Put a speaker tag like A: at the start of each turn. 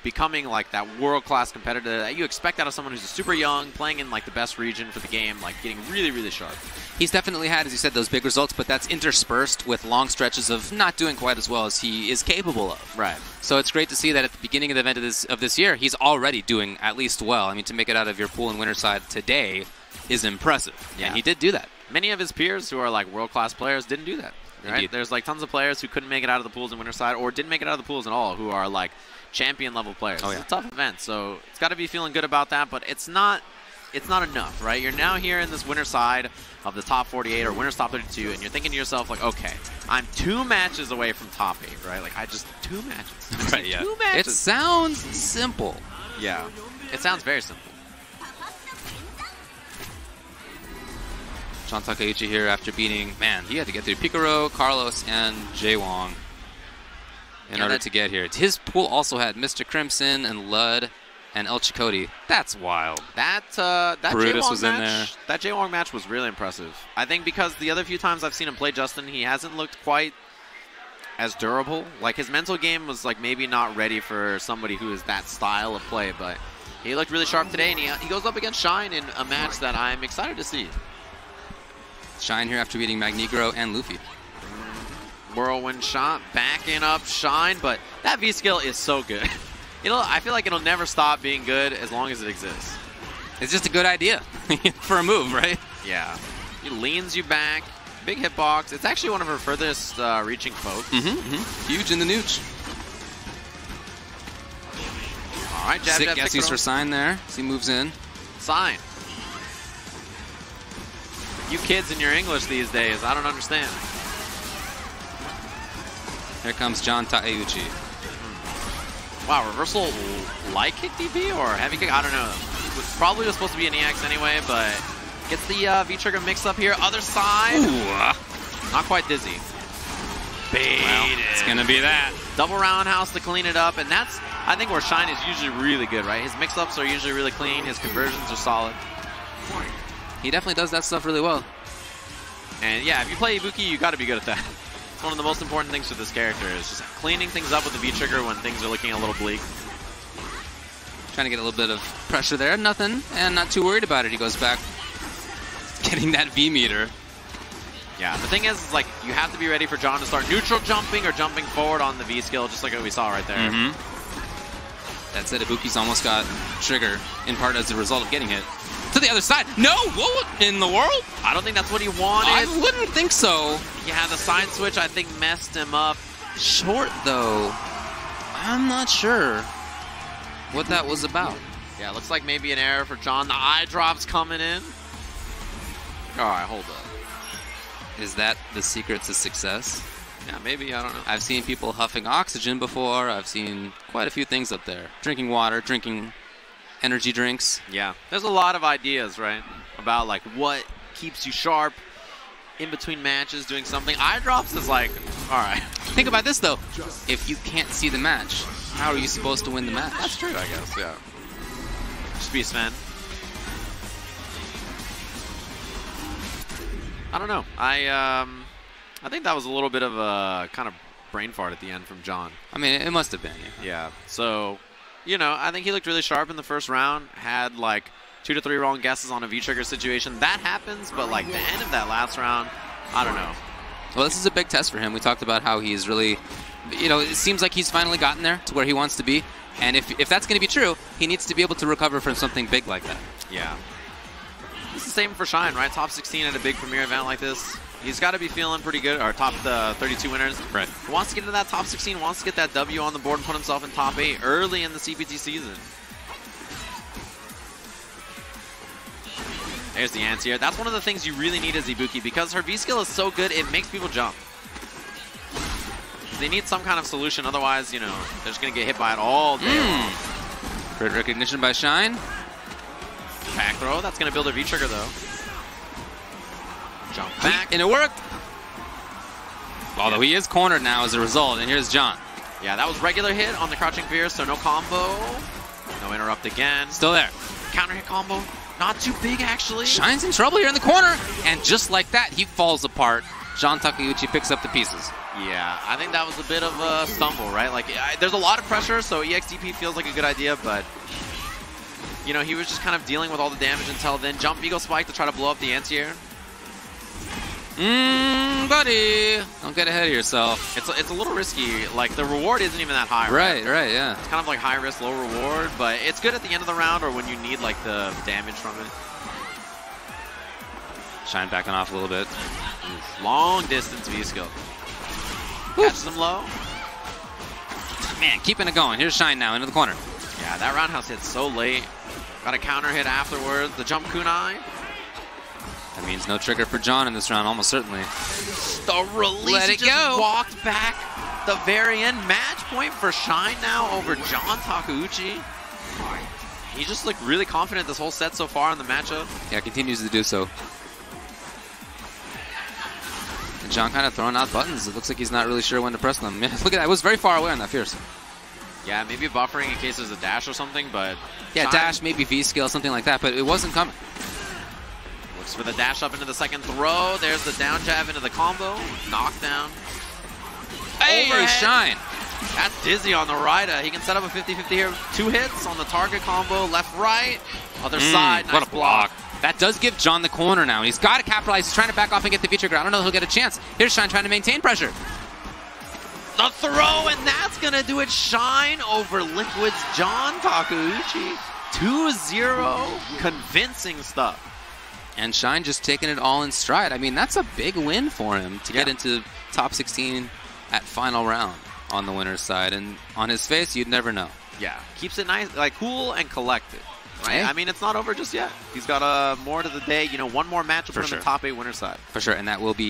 A: becoming like that world-class competitor that you expect out of someone who's super young, playing in like the best region for the game, like getting really, really sharp.
B: He's definitely had, as you said, those big results, but that's interspersed with long stretches of not doing quite as well as he is capable of.
A: Right.
B: So it's great to see that at the beginning of the event of this year, he's already doing at least well. I mean, to make it out of your pool in Winterside today is impressive. Yeah. And he did do that.
A: Many of his peers who are like world-class players didn't do that. Right?
B: Indeed.
A: There's like tons of players who couldn't make it out of the pools in Winterside or didn't make it out of the pools at all who are like champion level players.
B: Oh, yeah.
A: It's a tough event, so it's got to be feeling good about that, but it's not enough, right? You're now here in this winter side of the top 48 or winner's top 32, and you're thinking to yourself like, okay, I'm 2 matches away from top 8, right? Like 2 matches.
B: Right, yeah.
A: 2 matches.
B: It sounds simple.
A: Yeah, it sounds very simple.
B: John Takeuchi here after beating, man, he had to get through Picaro, Carlos, and Jay Wong in order to get here. His pool also had Mr. Crimson and Lud and El Chakotay. That's wild.
A: That
B: Brutus was in there.
A: That Jay Wong match was really impressive. I think because the other few times I've seen him play Justin, he hasn't looked quite as durable. Like his mental game was like maybe not ready for somebody who is that style of play, but he looked really sharp today, and he goes up against Shine in a match that I'm excited to see.
B: Shine here after beating Magnegro and Luffy.
A: Whirlwind shot, backing up Shine, but that V-skill is so good. I feel like it'll never stop being good as long as it exists.
B: It's just a good idea for a move, right?
A: Yeah. He leans you back, big hitbox. It's actually one of her furthest reaching pokes.
B: Huge in the nooch.
A: All right, jab,
B: sick
A: jab,
B: guesses for Sign there as he moves in.
A: Sign. You kids in your English these days, I don't understand.
B: Here comes John Takeuchi.
A: Wow, reversal light kick DP or heavy kick? I don't know. It probably was supposed to be an EX anyway, but gets the V-trigger mix up here. Other side. Ooh. Not quite dizzy. Baited.
B: Well, it's going to be that.
A: Double roundhouse to clean it up, and that's, I think, where Shine is usually really good, right? His mix-ups are usually really clean. His conversions are solid.
B: He definitely does that stuff really well.
A: And yeah, if you play Ibuki, you got to be good at that. It's one of the most important things for this character is just cleaning things up with the V-trigger when things are looking a little bleak.
B: Trying to get a little bit of pressure there. Nothing, and not too worried about it. He goes back, getting that V-meter.
A: Yeah, the thing is, like, you have to be ready for John to start neutral jumping or jumping forward on the V-skill, just like what we saw right there.
B: That said, Ibuki's almost got trigger, in part as a result of getting hit. To the other side. No! What in the world?
A: I don't think that's what he wanted.
B: I wouldn't think so.
A: Yeah, the side switch, I think, messed him up.
B: Short, though. I'm not sure what that was about.
A: Yeah, looks like maybe an error for John. The eye drop's coming in. All right, hold up.
B: Is that the secret to success?
A: Yeah, maybe. I don't know.
B: I've seen people huffing oxygen before. I've seen quite a few things up there. Drinking water, drinking energy drinks.
A: Yeah, there's a lot of ideas, right, about like what keeps you sharp in between matches, doing something. Eye drops is like, all right.
B: Think about this though. If you can't see the match, how are you supposed to win the match?
A: That's true, I guess. Yeah. Just be Sven. I don't know. I think that was a little bit of a kind of brain fart at the end from John.
B: I mean, it must have been.
A: Yeah. So, you know, I think he looked really sharp in the first round. Had like 2 to 3 wrong guesses on a V-trigger situation. That happens, but like the end of that last round, I don't know.
B: Well, this is a big test for him. We talked about how he's really, you know, it seems like he's finally gotten there to where he wants to be. And if that's going to be true, he needs to be able to recover from something big like that.
A: Yeah. It's the same for Shine, right? Top 16 at a big premier event like this. He's got to be feeling pretty good, or top 32 winners.
B: Right.
A: He wants to get into that top 16, wants to get that W on the board and put himself in top 8 early in the CPT season. There's the anti-air. That's one of the things you really need as Ibuki, because her V-skill is so good, it makes people jump. They need some kind of solution, otherwise, you know, they're just going to get hit by it all day long.
B: Great recognition by Shine.
A: Back throw. That's going to build a V-trigger, though. Jump back.
B: And it worked. Although he is cornered now as a result, and here's John.
A: Yeah, that was regular hit on the crouching fierce, so no combo. No interrupt again.
B: Still there.
A: Counter hit combo. Not too big, actually.
B: Shine's in trouble here in the corner. And just like that, he falls apart. John Takeuchi picks up the pieces.
A: Yeah, I think that was a bit of a stumble, right? Like, there's a lot of pressure, so EXDP feels like a good idea, but, you know, he was just kind of dealing with all the damage until then. Jump Eagle Spike to try to blow up the anti-air.
B: Buddy, don't get ahead of yourself.
A: It's a little risky. Like, the reward isn't even that high, right?
B: Right, yeah.
A: It's kind of like high risk, low reward, but it's good at the end of the round or when you need, like, the damage from it.
B: Shine backing off a little bit.
A: Oof, long distance V-skill. Catches him low.
B: Man, keeping it going. Here's Shine now into the corner.
A: Yeah, that roundhouse hit so late. Got a counter hit afterwards. The jump kunai.
B: That means no trigger for John in this round, almost certainly.
A: The release.
B: Let it
A: just
B: go.
A: Walked back. The very end. Match point for Shine now over John Takeuchi. He just looked really confident this whole set so far in the matchup.
B: Yeah, continues to do so. And John kind of throwing out buttons. It looks like he's not really sure when to press them. Look at that. It was very far away on that Fierce.
A: Yeah, maybe buffering in case there's a dash or something, but...
B: Yeah, Shine, dash, maybe V-skill, something like that, but it wasn't coming.
A: Looks for the dash up into the second throw. There's the down jab into the combo. Knockdown.
B: Hey,
A: overhead.
B: Shine.
A: That's dizzy on the Raida. He can set up a 50-50 here. 2 hits on the target combo. Left, right. Other side. Nice
B: what a block. That does give John the corner now. He's got to capitalize. He's trying to back off and get the V-trigger. I don't know if he'll get a chance. Here's Shine trying to maintain pressure.
A: The throw, and that's going to do it. Shine over Liquid's John Takeuchi. 2-0. Convincing stuff.
B: And Shine just taking it all in stride. I mean, that's a big win for him to get into top 16 at final round on the winner's side. And on his face, you'd never know.
A: Yeah, keeps it nice, like cool and collected. Right?
B: Hey.
A: I mean, it's not over just yet. He's got more to the day. You know, one more match will put him in the top 8 winner's side.
B: For sure, and that will be